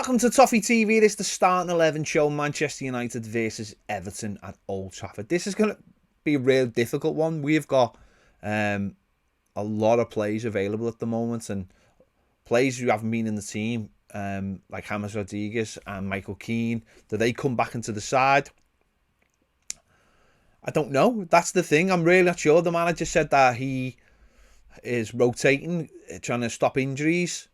Welcome to Toffee TV. This is the starting 11 show. Manchester United versus Everton at Old Trafford. This is going to be a real difficult one. We've got a lot of players available at the moment, and players who haven't been in the team, like James Rodriguez and Michael Keane. Do they come back into the side? I don't know. That's the thing. I'm really not sure. The manager said that he is rotating, trying to stop injuries.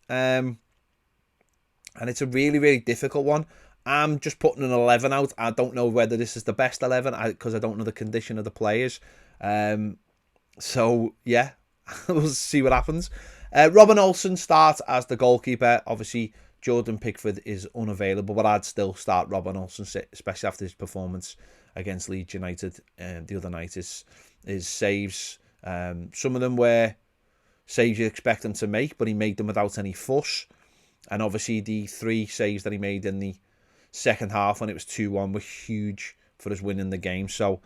And it's a really, really difficult one. I'm just putting an 11 out. I don't know whether this is the best 11 because I don't know the condition of the players. So, yeah, we'll see what happens. Robin Olsen starts as the goalkeeper. Obviously, Jordan Pickford is unavailable, but I'd still start Robin Olsen, especially after his performance against Leeds United the other night. His saves, some of them were saves you'd expect him to make, but he made them without any fuss. And obviously the 3 saves that he made in the second half when it was 2-1 were huge for us winning the game. So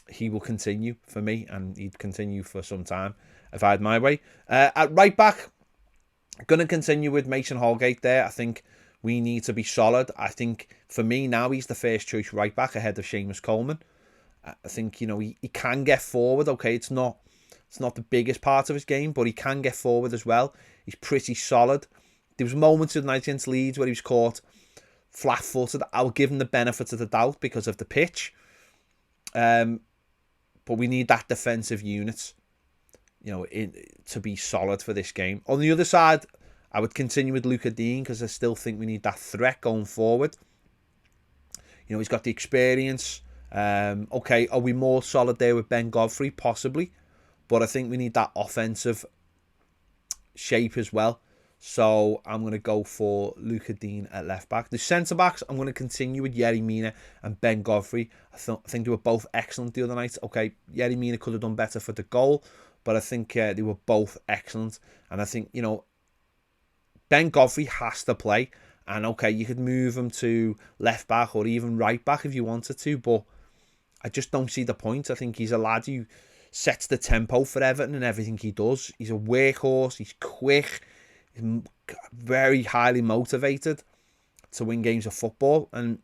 he will continue for me, and he'd continue for some time if I had my way. At right back, going to continue with Mason Holgate there. I think we need to be solid. I think for me now he's the first choice right back ahead of Seamus Coleman. I think, you know, he can get forward. Okay, it's not the biggest part of his game, but he can get forward as well. He's pretty solid. There was moments of the night against Leeds where he was caught flat-footed. I'll give him the benefit of the doubt because of the pitch. But we need that defensive unit, you know, to be solid for this game. On the other side, I would continue with Luca Dean because I still think we need that threat going forward. You know, he's got the experience. Okay, are we more solid there with Ben Godfrey? Possibly. But I think we need that offensive shape as well. So I'm going to go for Luca Dean at left back. The centre backs, I'm going to continue with Yerry Mina and Ben Godfrey. I think they were both excellent the other night. Okay, Yerry Mina could have done better for the goal, but I think they were both excellent. And I think, you know, Ben Godfrey has to play. And okay, you could move him to left back or even right back if you wanted to, but I just don't see the point. I think he's a lad who sets the tempo for Everton and everything he does. He's a workhorse, he's quick, he's very highly motivated to win games of football, and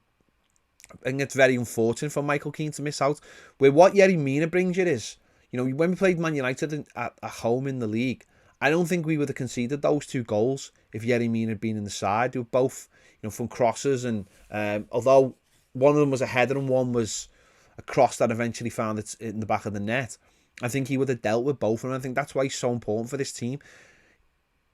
I think it's very unfortunate for Michael Keane to miss out. Where what Yerry Mina brings you is, you know, when we played Man United at home in the league, I don't think we would have conceded those 2 goals if Yerry Mina had been in the side. They were both, you know, from crosses, and although one of them was a header and one was a cross that eventually found it in the back of the net, I think he would have dealt with both of them. I think that's why he's so important for this team.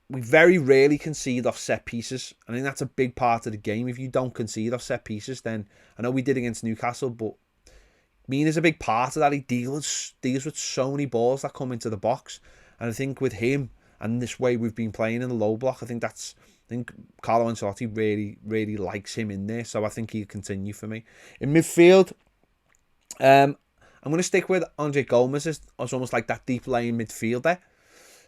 We very rarely concede off set pieces. I think that's a big part of the game. If you don't concede off set pieces, then I know we did against Newcastle, but Mina's a big part of that. He deals with so many balls that come into the box. And I think with him and this way we've been playing in the low block, I think Carlo Ancelotti really, really likes him in there. So I think he'll continue for me. In midfield, I'm going to stick with Andre Gomez as almost like that deep laying midfielder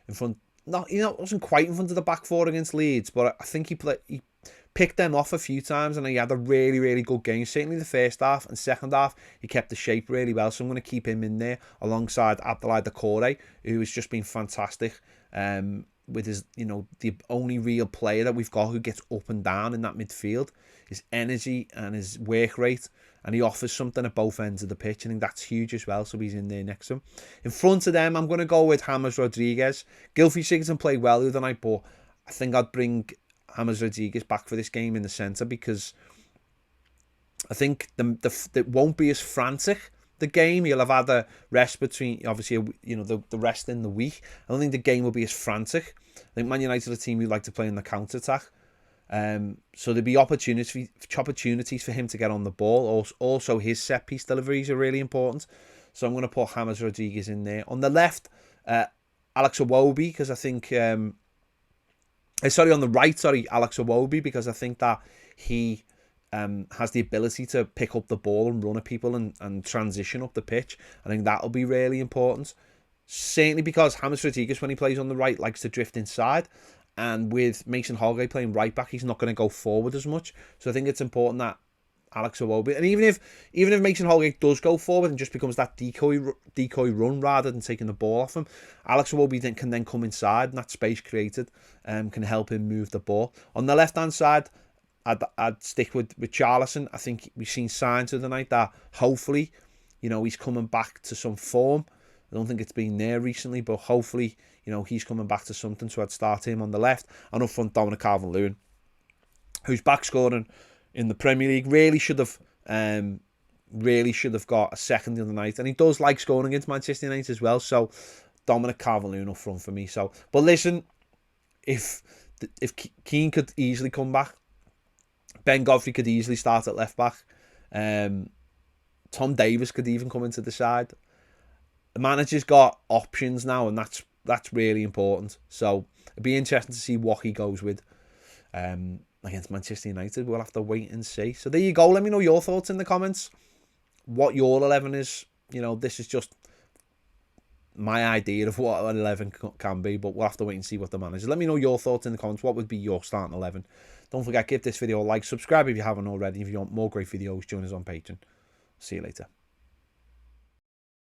in front. Not, you know, it wasn't quite in front of the back 4 against Leeds, but I think he picked them off a few times, and he had a really, really good game. Certainly the first half and second half, he kept the shape really well. So I'm going to keep him in there alongside Abdoulaye Doucouré, who has just been fantastic. With his, you know, the only real player that we've got who gets up and down in that midfield, his energy and his work rate, and he offers something at both ends of the pitch. I think that's huge as well, so he's in there next to him. In front of them, I'm going to go with James Rodriguez. Gylfi Sigurdsson played well the other night, but I think I'd bring James Rodriguez back for this game in the centre, because I think it won't be as frantic, the game. You'll have had a rest between, obviously, you know, the rest in the week. I don't think the game will be as frantic. I think Man United are a team who like to play in the counter-attack. So there'll be opportunities for him to get on the ball. Also, his set-piece deliveries are really important. So I'm going to put James Rodriguez in there. On the left, Alex Iwobi, because I think... on the right, Alex Iwobi, because I think that he... has the ability to pick up the ball and run at people and transition up the pitch. I think that'll be really important. Certainly because James Rodriguez, when he plays on the right, likes to drift inside. And with Mason Holgate playing right back, he's not going to go forward as much. So I think it's important that Alex Iwobi. And even if Mason Holgate does go forward and just becomes that decoy run rather than taking the ball off him, Alex Iwobi can then come inside, and that space created can help him move the ball. On the left-hand side, I'd stick with Charlison. I think we've seen signs of the night that hopefully, he's coming back to some form. I don't think it's been there recently, but hopefully, he's coming back to something. So I'd start him on the left, and up front, Dominic Calvert-Lewin, who's back scoring in the Premier League. Really should have got a second the other night, and he does like scoring against Manchester United as well. So Dominic Calvert-Lewin up front for me. So, but listen, if Keane could easily come back, Ben Godfrey could easily start at left back. Tom Davies could even come into the side. The manager's got options now, and that's really important. So it'd be interesting to see what he goes with against Manchester United. We'll have to wait and see. So there you go. Let me know your thoughts in the comments. What your 11 is. This is just my idea of what an 11 can be, but we'll have to wait and see what the manager. Let me know your thoughts in the comments. What would be your starting 11? Don't forget, give this video a like, subscribe if you haven't already. If you want more great videos, join us on Patreon. See you later.